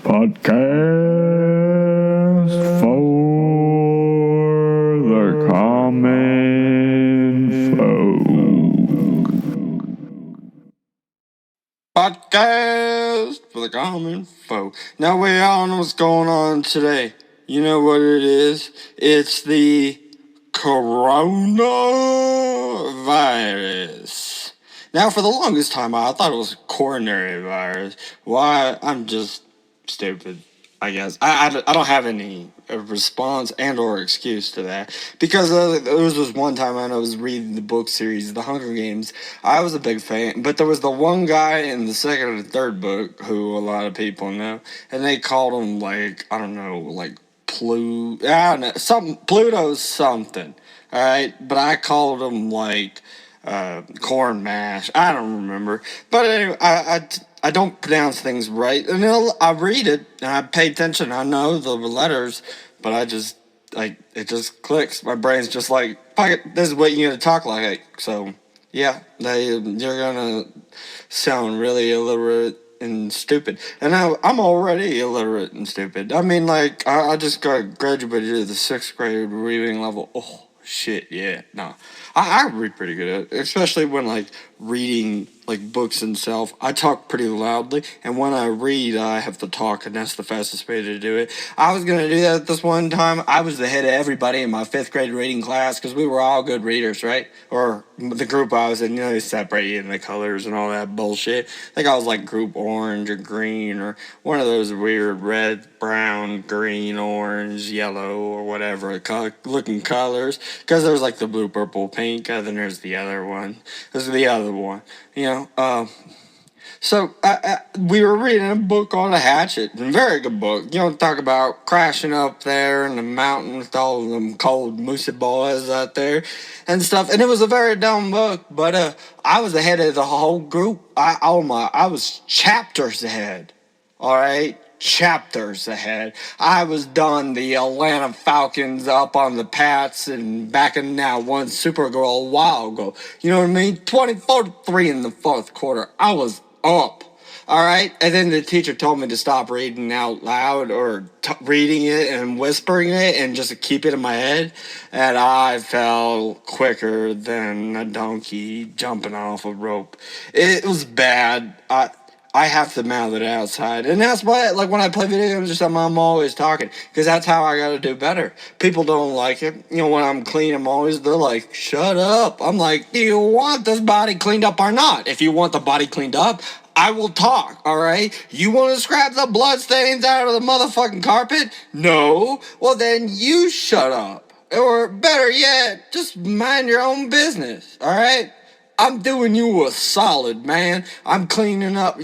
Podcast for the common folk. Podcast for the common folk. Now we all know what's going on today. You know what it is? It's the coronavirus. Now, for the longest time, I thought it was coronary virus. Why? I'm just stupid, I guess. I don't have any response and or excuse to that. Because there was this one time when I was reading the book series, The Hunger Games. I was a big fan, but there was the one guy in the second or third book who a lot of people know, and they called him, like, I don't know, like Pluto, I don't know, Pluto's something, all right? But I called him, like, corn mash. I don't remember. But anyway, I don't pronounce things right. And I read it, and I pay attention. I know the letters, but it just clicks. My brain's just like, fuck it, this is what you're going to talk like. So, yeah, you're going to sound really illiterate and stupid. And I'm already illiterate and stupid. I mean, like, I just graduated to the 6th grade reading level. Oh, shit, yeah, no. I read pretty good at it, especially when, like, reading, like, books themselves. I talk pretty loudly, and when I read, I have to talk, and that's the fastest way to do it. I was going to do that this one time. I was the head of everybody in my 5th grade reading class, because we were all good readers, right? Or the group I was in, you know, they separate you in the colors and all that bullshit. I think I was, like, group orange or green, or one of those weird red, brown, green, orange, yellow, or whatever looking colors, because there's, like, the blue, purple, pink, and then there's the other one. There's the other one, you know. So we were reading a book called A Hatchet, a very good book. You know, talk about crashing up there in the mountain with all of them cold moosey boys out there and stuff. And it was a very dumb book, but I was ahead of the whole group. I was chapters ahead. All right. Chapters ahead. I was done the Atlanta Falcons up on the Pats and backing now one Supergirl a while ago. You know what I mean? 24-3 in the fourth quarter. I was up. All right. And then the teacher told me to stop reading out loud or reading it and whispering it and just keep it in my head. And I fell quicker than a donkey jumping off a rope. It was bad. I have to mouth it outside. And that's why, like, when I play video games or something, I'm always talking. Because that's how I gotta do better. People don't like it. You know, when I'm clean, they're like, shut up. I'm like, do you want this body cleaned up or not? If you want the body cleaned up, I will talk, alright? You want to scrap the blood stains out of the motherfucking carpet? No. Well, then you shut up. Or better yet, just mind your own business, alright? I'm doing you a solid, man. I'm cleaning up.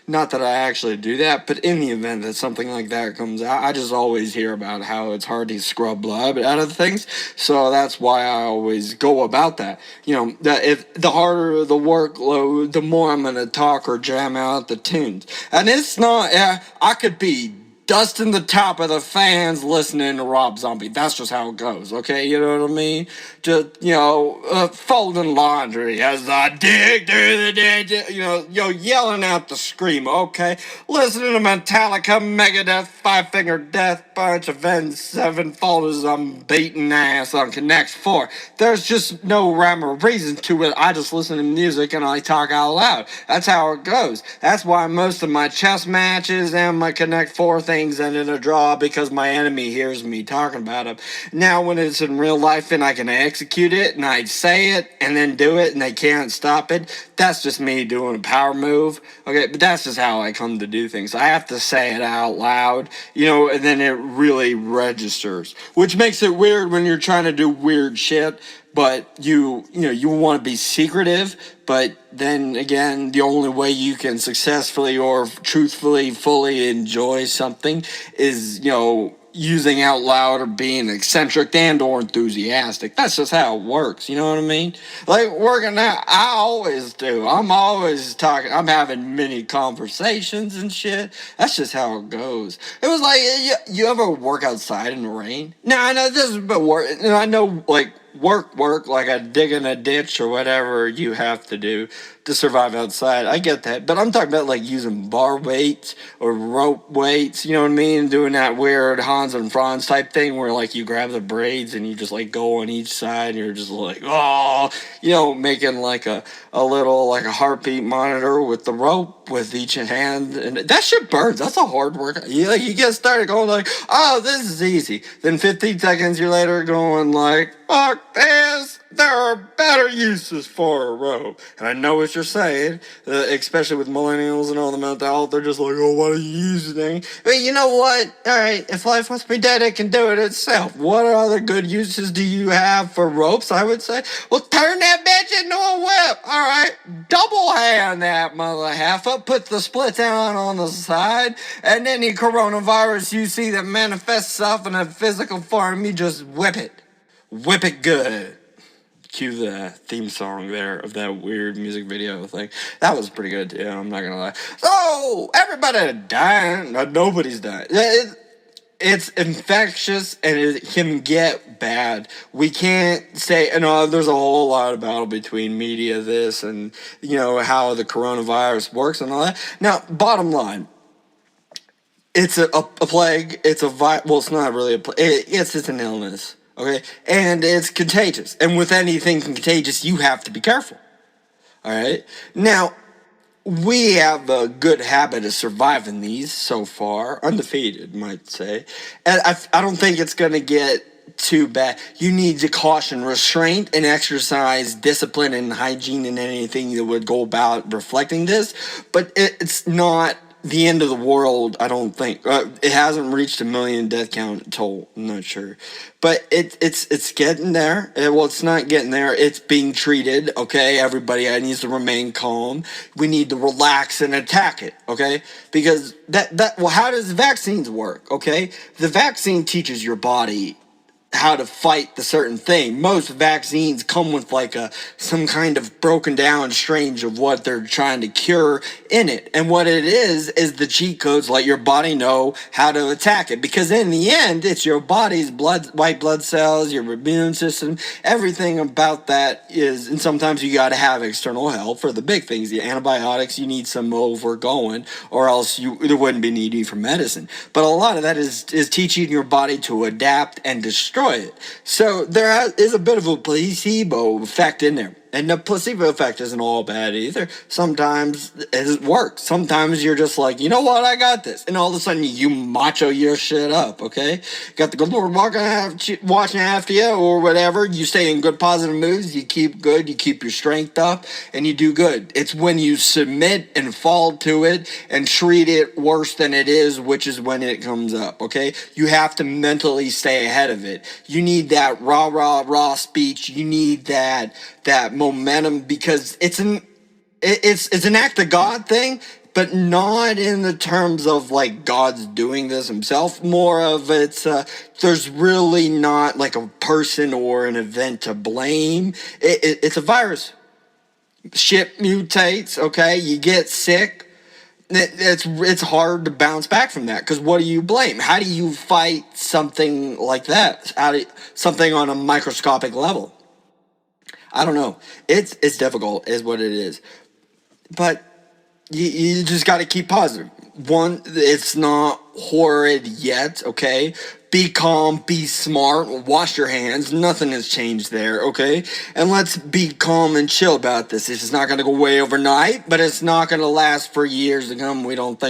Not that I actually do that, but in the event that something like that comes out, I just always hear about how it's hard to scrub blood out of things. So that's why I always go about that. You know, that if the harder the workload, the more I'm gonna talk or jam out the tunes. And it's not. I could be dusting the top of the fans listening to Rob Zombie. That's just how it goes, okay? You know what I mean? Just, you know, folding laundry as I dig through the day, you know, yelling out the scream, okay? Listening to Metallica, Megadeth, Five Finger Death Punch, Avenged Sevenfold as I'm beating ass on Connect 4. There's just no rhyme or reason to it. I just listen to music and I talk out loud. That's how it goes. That's why most of my chess matches and my Connect 4 things end in a draw, because my enemy hears me talking about them. Now, when it's in real life and I can execute it and I say it and then do it and they can't stop it, that's just me doing a power move. Okay, but that's just how I come to do things. I have to say it out loud, you know, and then it really registers, which makes it weird when you're trying to do weird shit. But you want to be secretive, but then again, the only way you can successfully or truthfully fully enjoy something is, you know, using out loud or being eccentric and or enthusiastic. That's just how it works, you know what I mean? Like, working out, I always do. I'm always talking, I'm having many conversations and shit. That's just how it goes. It was like, you ever work outside in the rain? Now, I know this is a bit work, and I know, like, work, like a digging a ditch or whatever you have to do to survive outside. I get that. But I'm talking about like using bar weights or rope weights, you know what I mean? Doing that weird Hans and Franz type thing where like you grab the braids and you just like go on each side and you're just like, oh, making like a little like a heartbeat monitor with the rope with each hand. And that shit burns. That's a hard workout. You get started going like, oh, this is easy. Then 15 seconds you're later going like, fuck this. There are better uses for a rope. And I know what you're saying, especially with millennials and all the mental health. They're just like, oh, why do you use it? But you know what? All right, if life wants to be dead, it can do it itself. What other good uses do you have for ropes, I would say? Well, turn that bitch into a whip. All right, double hand that mother half up, put the split down on the side, and any coronavirus you see that manifests itself in a physical form, you just whip it. Whip it good. Cue the theme song there of that weird music video thing. That was pretty good too, I'm not gonna lie. So, everybody dying. Nobody's dying. It's infectious and it can get bad. We can't say, there's a whole lot of battle between media, this, and, how the coronavirus works and all that. Now, bottom line, it's a plague. It's it's not really a plague. It's an illness. Okay, and it's contagious. And with anything contagious, you have to be careful. All right. Now, we have a good habit of surviving these so far, undefeated, might say. And I don't think it's going to get too bad. You need to caution restraint and exercise discipline and hygiene and anything that would go about reflecting this. But it's not the end of the world, I don't think. It hasn't reached 1 million death count total. I'm not sure, but it's getting there. Well, it's not getting there. It's being treated. Okay, everybody needs to remain calm. We need to relax and attack it. Okay, because how does vaccines work? Okay, the vaccine teaches your body how to fight the certain thing. Most vaccines come with like some kind of broken down strange of what they're trying to cure in it. And what it is the cheat codes let your body know how to attack it. Because in the end, it's your body's white blood cells, your immune system, everything about that is, and sometimes you got to have external help for the big things. The antibiotics, you need some over going, or else there wouldn't be need for medicine. But a lot of that is teaching your body to adapt and destroy it. So there is a bit of a placebo effect in there. And the placebo effect isn't all bad either. Sometimes it works. Sometimes you're just like, you know what, I got this. And all of a sudden you macho your shit up, okay? Got the good Lord watching after you or whatever. You stay in good positive moods. You keep good. You keep your strength up. And you do good. It's when you submit and fall to it and treat it worse than it is, which is when it comes up, okay? You have to mentally stay ahead of it. You need that raw speech. You need that momentum, because it's an act of God thing, but not in the terms of like God's doing this himself. More of there's really not like a person or an event to blame. It's a virus. Shit mutates, okay? You get sick. It's hard to bounce back from that, because what do you blame? How do you fight something like that? Something on a microscopic level? I don't know. It's difficult, is what it is. But you just got to keep positive. One, it's not horrid yet, okay? Be calm, be smart, wash your hands. Nothing has changed there, okay? And let's be calm and chill about this. This is not going to go away overnight, but it's not going to last for years to come. We don't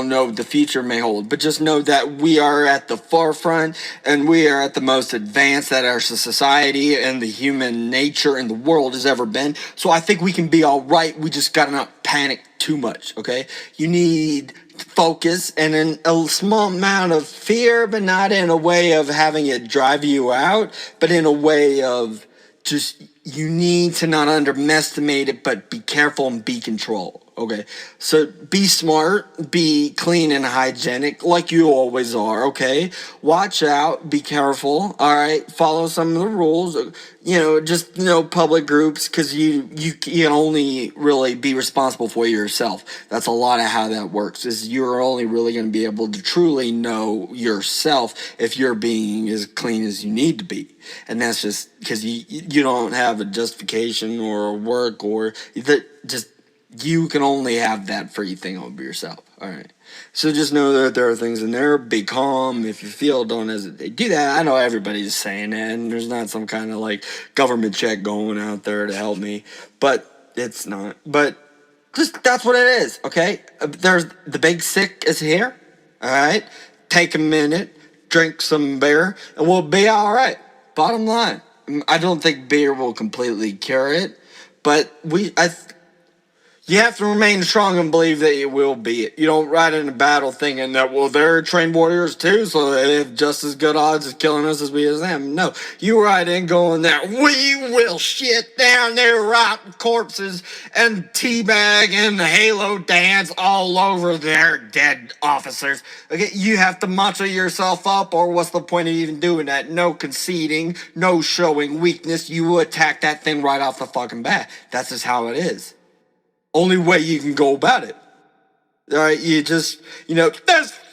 know what the future may hold. But just know that we are at the forefront, and we are at the most advanced that our society and the human nature in the world has ever been. So I think we can be all right. We just got to not panic too much, okay? You need focus and a small amount of fear, but not in a way of having it drive you out, but in a way of just, you need to not underestimate it, but be careful and be control, Okay, so be smart, be clean and hygienic like you always are. Okay, watch out, be careful. All right, follow some of the rules. Just public groups, because you can only really be responsible for yourself. That's a lot of how that works. Is you're only really going to be able to truly know yourself if you're being as clean as you need to be, and that's just because you don't have a justification or a work or that just. You can only have that free thing over yourself. All right. So just know that there are things in there. Be calm. If you feel, don't hesitate. Do that. I know everybody's saying that, and there's not some kind of like government check going out there to help me, but it's not. But just that's what it is. Okay. There's the big sick is here. All right. Take a minute, drink some beer, and we'll be all right. Bottom line, I don't think beer will completely cure it, but you have to remain strong and believe that it will be it. You don't ride in a battle thinking that, well, they're trained warriors too, so they have just as good odds of killing us as we as them. No, you ride in going that we will shit down their rotten corpses and teabag and halo dance all over their dead officers. Okay, you have to macho yourself up, or what's the point of even doing that? No conceding, no showing weakness. You attack that thing right off the fucking bat. That's just how it is. Only way you can go about it. All right, this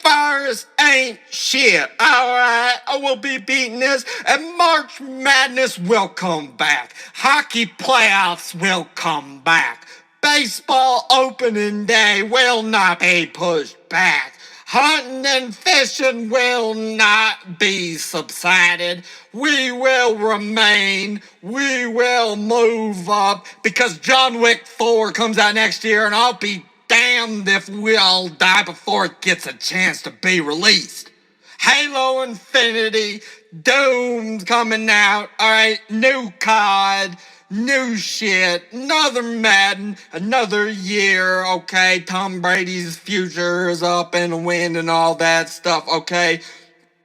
virus ain't shit. All right, I will be beating this, and March Madness will come back. Hockey playoffs will come back. Baseball opening day will not be pushed back. Hunting and fishing will not be subsided. We will remain. We will move up, because John Wick 4 comes out next year, and I'll be damned if we all die before it gets a chance to be released. Halo Infinity, Doom's coming out, alright, new COD, new shit, another Madden, another year, okay, Tom Brady's future is up in the wind and all that stuff, okay?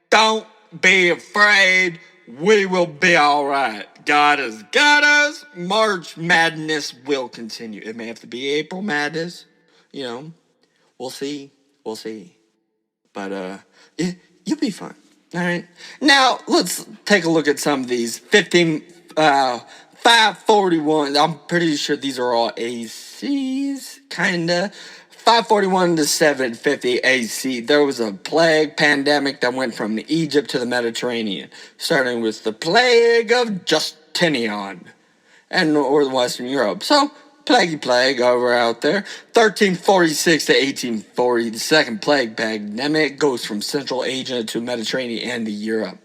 Don't be afraid, we will be alright. God has got us, March Madness will continue. It may have to be April Madness, we'll see, but you'll be fine. All right. Now let's take a look at some of these 541. I'm pretty sure these are all ACs, kinda. 541 to 750 AC. There was a plague pandemic that went from Egypt to the Mediterranean, starting with the plague of Justinian and Western Europe. So plague over out there. 1346 to 1840, the second plague pandemic goes from Central Asia to Mediterranean and to Europe.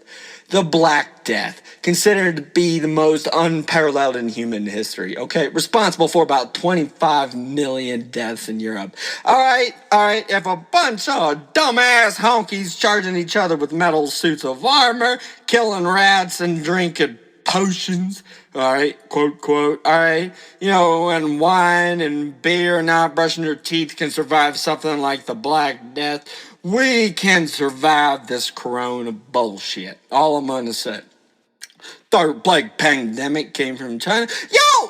The Black Death, considered to be the most unparalleled in human history. Okay, responsible for about 25 million deaths in Europe. All right. If a bunch of dumbass honkies charging each other with metal suits of armor, killing rats and drinking potions, all right, quote, all right, and wine and beer and not brushing your teeth can survive something like the Black Death, we can survive this corona bullshit. All I'm gonna say. Third plague pandemic came from China.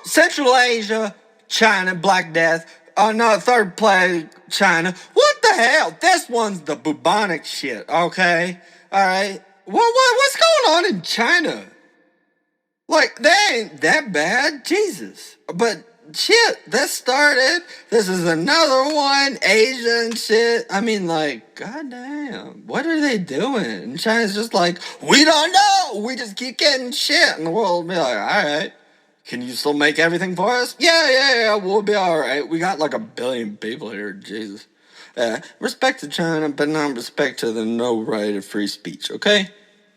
Central Asia, China, Black Death. No, third plague, China. What the hell? This one's the bubonic shit, okay? All right. What's going on in China? Like, they ain't that bad, Jesus. But shit, that started. This is another one, Asia and shit. I mean, like, goddamn, what are they doing? And China's just like, we don't know. We just keep getting shit. And the world will be like, all right, can you still make everything for us? Yeah, we'll be all right. We got like 1 billion people here, Jesus. Respect to China, but not respect to the no right of free speech, okay?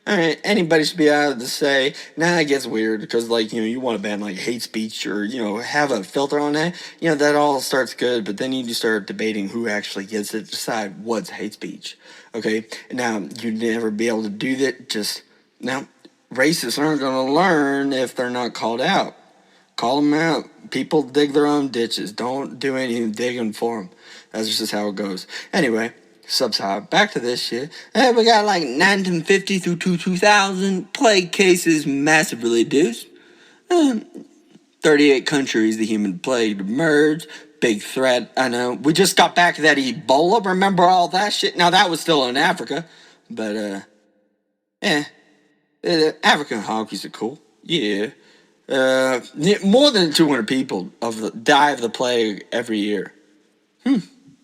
All right, anybody should be able to say. Now it gets weird because, like, you want to ban like hate speech or have a filter on that. That all starts good, but then you just start debating who actually gets to decide what's hate speech. Okay, now you'd never be able to do that. Now, racists aren't going to learn if they're not called out. Call them out. People dig their own ditches. Don't do any digging for them. That's just how it goes. Anyway. Subside. Back to this shit. We got like 1950 through 2000. Plague cases massively reduced. 38 countries the human plague emerged. big threat. I know. We just got back that Ebola. Remember all that shit? Now that was still in Africa, but yeah, African honkies are cool. Yeah. More than 200 people die of the plague every year.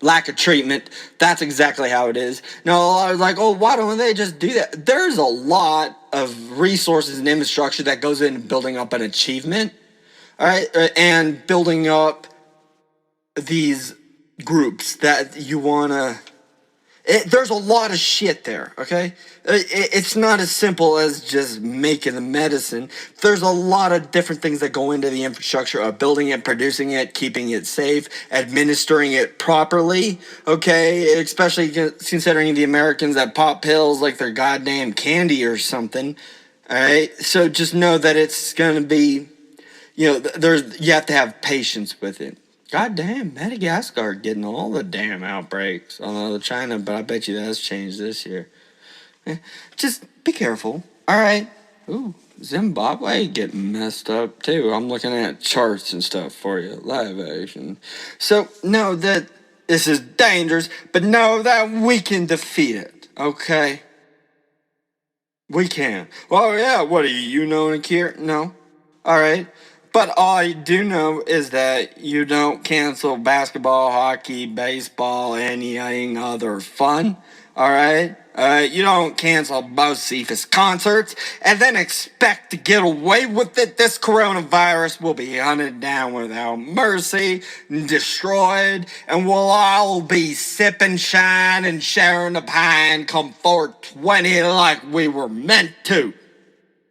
Lack of treatment. That's exactly how it is. No, I was like, oh, why don't they just do that? There's a lot of resources and infrastructure that goes into building up an achievement, all right, and building up these groups that you want to. There's a lot of shit there, okay? It's not as simple as just making the medicine. There's a lot of different things that go into the infrastructure of building it, producing it, keeping it safe, administering it properly, okay? Especially considering the Americans that pop pills like they're goddamn candy or something, all right? So just know that it's going to be, you have to have patience with it. God damn, Madagascar getting all the damn outbreaks. Although China, but I bet you that's changed this year. Just be careful. All right. Ooh, Zimbabwe getting messed up too. I'm looking at charts and stuff for you. Live action. So know that this is dangerous, but know that we can defeat it. Okay? We can. Well, yeah, what are you knowing here? No. All right. But all I do know is that you don't cancel basketball, hockey, baseball, anything other fun. All right? You don't cancel most Cephas concerts and then expect to get away with it. This coronavirus will be hunted down without mercy, destroyed, and we'll all be sipping shine and sharing the pine come 420 like we were meant to.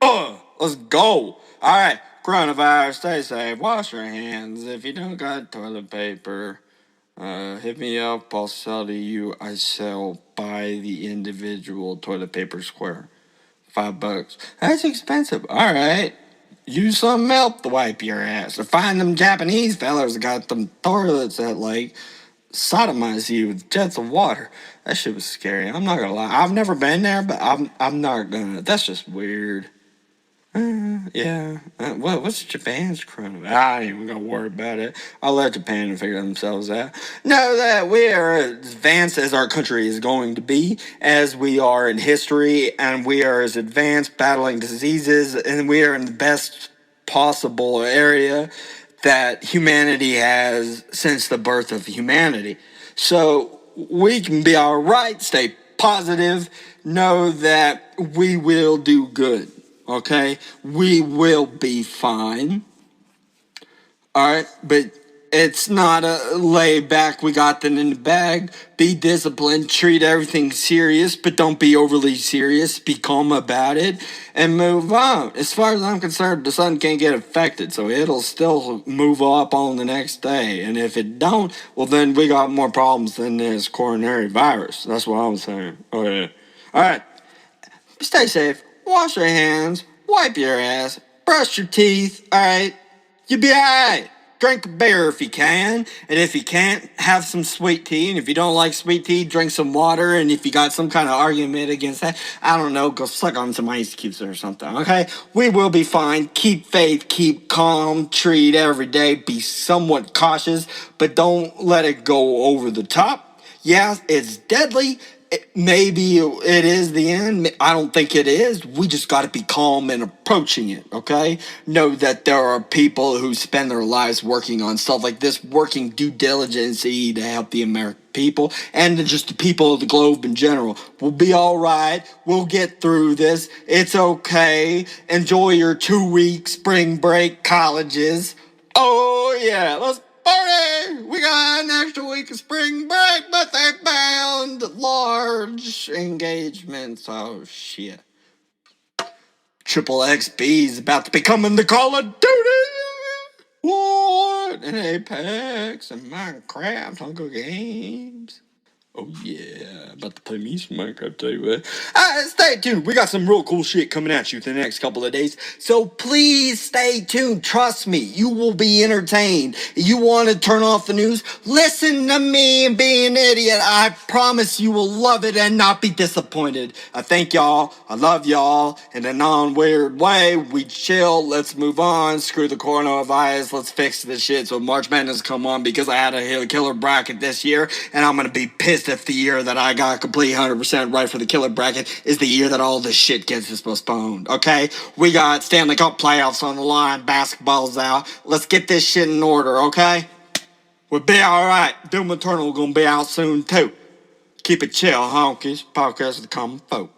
Let's go. All right, coronavirus, stay safe. Wash your hands. If you don't got toilet paper, hit me up. I'll sell to you. I sell by the individual toilet paper square. $5. That's expensive. All right. Use some milk to wipe your ass. Or find them Japanese fellas that got them toilets that like sodomize you with jets of water. That shit was scary. I'm not gonna lie. I've never been there, but I'm not gonna. That's just weird. Yeah. What's Japan's coronavirus? I ain't even gonna worry about it. I'll let Japan figure themselves out. Know that we are as advanced as our country is going to be, as we are in history, and we are as advanced battling diseases, and we are in the best possible area that humanity has since the birth of humanity. So we can be all right. Stay positive. Know that we will do good. Okay, we will be fine. All right, but it's not a lay back. We got them in the bag. Be disciplined. Treat everything serious, but don't be overly serious. Be calm about it and move on. As far as I'm concerned, the sun can't get affected, so it'll still move up on the next day. And if it don't, well, then we got more problems than this coronary virus. That's what I'm saying. Okay. All right. Stay safe. Wash your hands. Wipe your ass. Brush your teeth. Alright? You'll be alright. Drink a beer if you can. And if you can't, have some sweet tea. And if you don't like sweet tea, drink some water. And if you got some kind of argument against that, I don't know, go suck on some ice cubes or something. Okay? We will be fine. Keep faith. Keep calm. Treat every day. Be somewhat cautious. But don't let it go over the top. Yeah, it's deadly. Maybe it is the end. I don't think it is. We just got to be calm in approaching it, okay? Know that there are people who spend their lives working on stuff like this, working due diligence to help the American people and just the people of the globe in general. We'll be all right. We'll get through this. It's okay. Enjoy your 2-week spring break colleges. Oh, yeah. Let's party! We got an extra week of spring break, but they banned large engagements. Oh, shit. Triple XP is about to be coming to Call of Duty! What? And Apex and Minecraft, Hunger Games. Oh yeah, about to play me some Minecraft, tell you what. Stay tuned. We got some real cool shit coming at you the next couple of days. So please stay tuned. Trust me, you will be entertained. You want to turn off the news? Listen to me and be an idiot. I promise you will love it and not be disappointed. I thank y'all. I love y'all. In a non-weird way, we chill. Let's move on. Screw the coronavirus. Let's fix this shit so March Madness come on, because I had a killer bracket this year, and I'm gonna be pissed if the year that I got complete 100% right for the killer bracket is the year that all this shit gets postponed. Okay, we got Stanley Cup playoffs on the line, basketball's out. Let's get this shit in order. Okay, we'll be all right. Doom Eternal gonna be out soon too. Keep it chill, honkies. Podcast of the Common Folk.